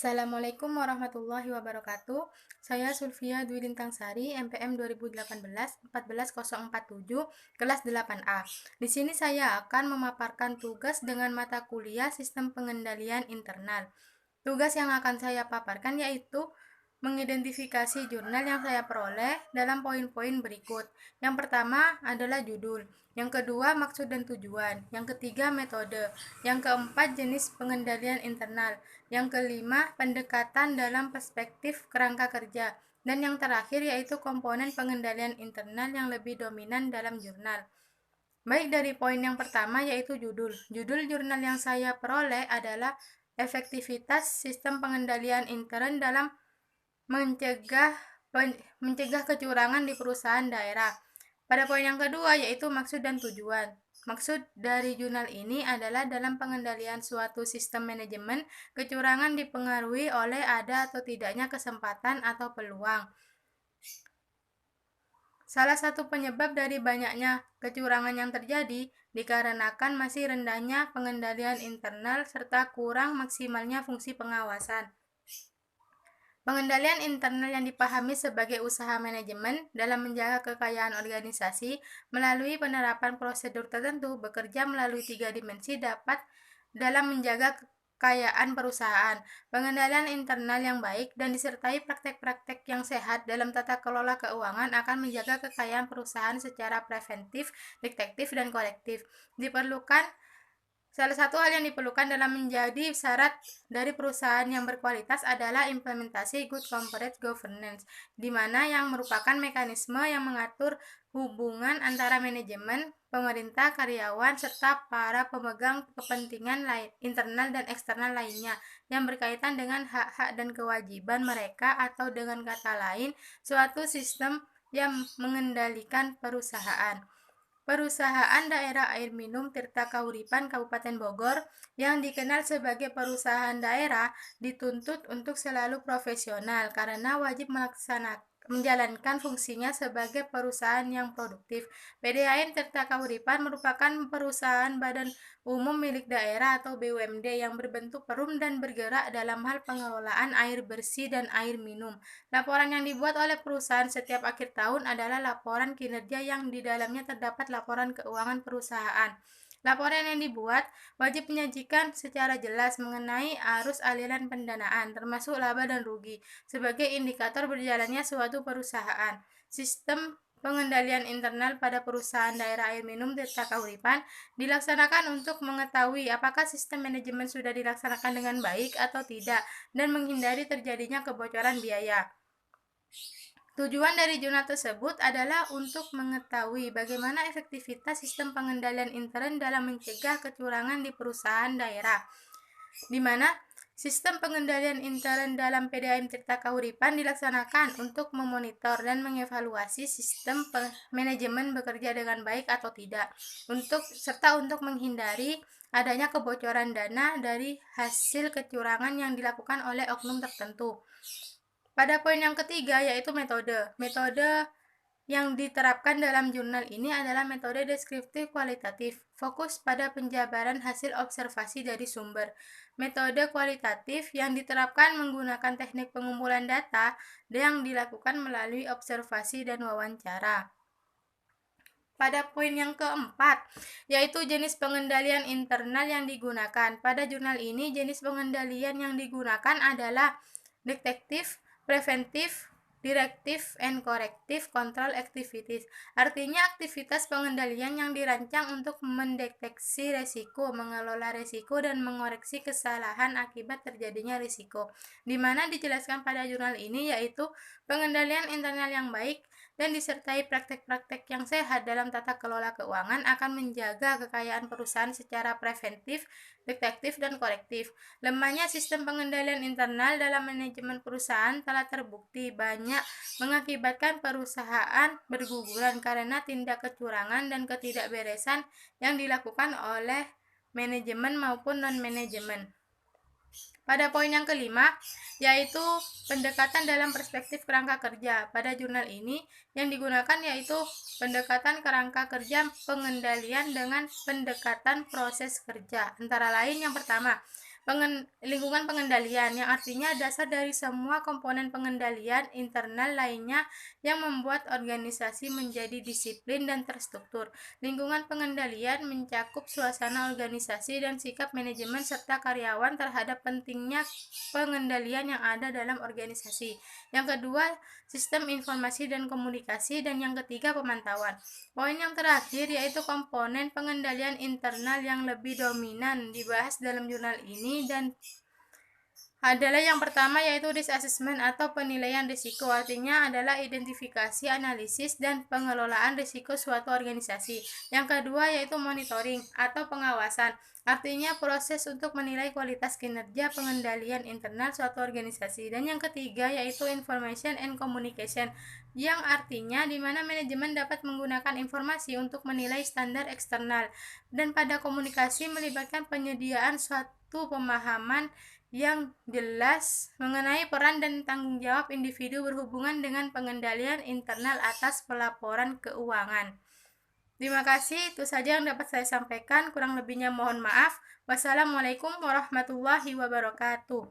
Assalamualaikum warahmatullahi wabarakatuh. Saya Sulfia Dwi Lintang-Sari, MPM 2018 14047, kelas 8A. Di sini saya akan memaparkan tugas dengan mata kuliah Sistem Pengendalian Internal. Tugas yang akan saya paparkan yaitu mengidentifikasi jurnal yang saya peroleh dalam poin-poin berikut. Yang pertama adalah judul, yang kedua maksud dan tujuan, yang ketiga metode, yang keempat jenis pengendalian internal, yang kelima pendekatan dalam perspektif kerangka kerja, dan yang terakhir yaitu komponen pengendalian internal yang lebih dominan dalam jurnal. Baik, dari poin yang pertama yaitu judul. Judul jurnal yang saya peroleh adalah efektivitas sistem pengendalian intern dalam mencegah kecurangan di perusahaan daerah. Pada poin yang kedua yaitu maksud dan tujuan. Maksud dari jurnal ini adalah dalam pengendalian suatu sistem manajemen, kecurangan dipengaruhi oleh ada atau tidaknya kesempatan atau peluang. Salah satu penyebab dari banyaknya kecurangan yang terjadi dikarenakan masih rendahnya pengendalian internal serta kurang maksimalnya fungsi pengawasan. Pengendalian internal yang dipahami sebagai usaha manajemen dalam menjaga kekayaan organisasi melalui penerapan prosedur tertentu bekerja melalui 3 dimensi dapat dalam menjaga kekayaan perusahaan. Pengendalian internal yang baik dan disertai praktek-praktek yang sehat dalam tata kelola keuangan akan menjaga kekayaan perusahaan secara preventif, detektif, dan korektif. Salah satu hal yang diperlukan dalam menjadi syarat dari perusahaan yang berkualitas adalah implementasi Good Corporate Governance, di mana yang merupakan mekanisme yang mengatur hubungan antara manajemen, pemerintah, karyawan, serta para pemegang kepentingan internal dan eksternal lainnya yang berkaitan dengan hak-hak dan kewajiban mereka, atau dengan kata lain, suatu sistem yang mengendalikan perusahaan. Perusahaan Daerah Air Minum Tirta Kahuripan Kabupaten Bogor yang dikenal sebagai perusahaan daerah dituntut untuk selalu profesional karena wajib menjalankan fungsinya sebagai perusahaan yang produktif. PDAM Tirta Kahuripan merupakan perusahaan badan umum milik daerah atau BUMD yang berbentuk perum dan bergerak dalam hal pengelolaan air bersih dan air minum. Laporan yang dibuat oleh perusahaan setiap akhir tahun adalah laporan kinerja yang di dalamnya terdapat laporan keuangan perusahaan. Laporan yang dibuat wajib menyajikan secara jelas mengenai arus aliran pendanaan, termasuk laba dan rugi, sebagai indikator berjalannya suatu perusahaan. Sistem pengendalian internal pada perusahaan daerah air minum Tirta Kahuripan dilaksanakan untuk mengetahui apakah sistem manajemen sudah dilaksanakan dengan baik atau tidak, dan menghindari terjadinya kebocoran biaya. Tujuan dari jurnal tersebut adalah untuk mengetahui bagaimana efektivitas sistem pengendalian intern dalam mencegah kecurangan di perusahaan daerah, di mana sistem pengendalian intern dalam PDAM Tirta Kahuripan dilaksanakan untuk memonitor dan mengevaluasi sistem manajemen bekerja dengan baik atau tidak, serta untuk menghindari adanya kebocoran dana dari hasil kecurangan yang dilakukan oleh oknum tertentu. Pada poin yang ketiga yaitu metode. Metode yang diterapkan dalam jurnal ini adalah metode deskriptif kualitatif, fokus pada penjabaran hasil observasi dari sumber. Metode kualitatif yang diterapkan menggunakan teknik pengumpulan data yang dilakukan melalui observasi dan wawancara. Pada poin yang keempat, yaitu jenis pengendalian internal yang digunakan. Pada jurnal ini, jenis pengendalian yang digunakan adalah detektif, preventif, directive, and corrective control activities. Artinya aktivitas pengendalian yang dirancang untuk mendeteksi resiko, mengelola resiko, dan mengoreksi kesalahan akibat terjadinya risiko. Di mana dijelaskan pada jurnal ini yaitu pengendalian internal yang baik dan disertai praktek-praktek yang sehat dalam tata kelola keuangan akan menjaga kekayaan perusahaan secara preventif, detektif, dan korektif. Lemahnya sistem pengendalian internal dalam manajemen perusahaan telah terbukti banyak mengakibatkan perusahaan berguguran karena tindak kecurangan dan ketidakberesan yang dilakukan oleh manajemen maupun non-manajemen. Pada poin yang kelima, yaitu pendekatan dalam perspektif kerangka kerja. Pada jurnal ini, yang digunakan yaitu pendekatan kerangka kerja pengendalian dengan pendekatan proses kerja. Antara lain yang pertama, lingkungan pengendalian, yang artinya dasar dari semua komponen pengendalian internal lainnya yang membuat organisasi menjadi disiplin dan terstruktur. Lingkungan pengendalian mencakup suasana organisasi dan sikap manajemen serta karyawan terhadap pentingnya pengendalian yang ada dalam organisasi. Yang kedua, sistem informasi dan komunikasi, dan yang ketiga, pemantauan. Poin yang terakhir yaitu komponen pengendalian internal yang lebih dominan dibahas dalam jurnal ini dan adalah yang pertama yaitu risk assessment atau penilaian risiko, artinya adalah identifikasi, analisis, dan pengelolaan risiko suatu organisasi. Yang kedua yaitu monitoring atau pengawasan, artinya proses untuk menilai kualitas kinerja pengendalian internal suatu organisasi. Dan yang ketiga yaitu information and communication, yang artinya di mana manajemen dapat menggunakan informasi untuk menilai standar eksternal, dan pada komunikasi melibatkan penyediaan suatu pemahaman yang jelas mengenai peran dan tanggung jawab individu berhubungan dengan pengendalian internal atas pelaporan keuangan. Terima kasih, itu saja yang dapat saya sampaikan. Kurang lebihnya mohon maaf. Wassalamualaikum warahmatullahi wabarakatuh.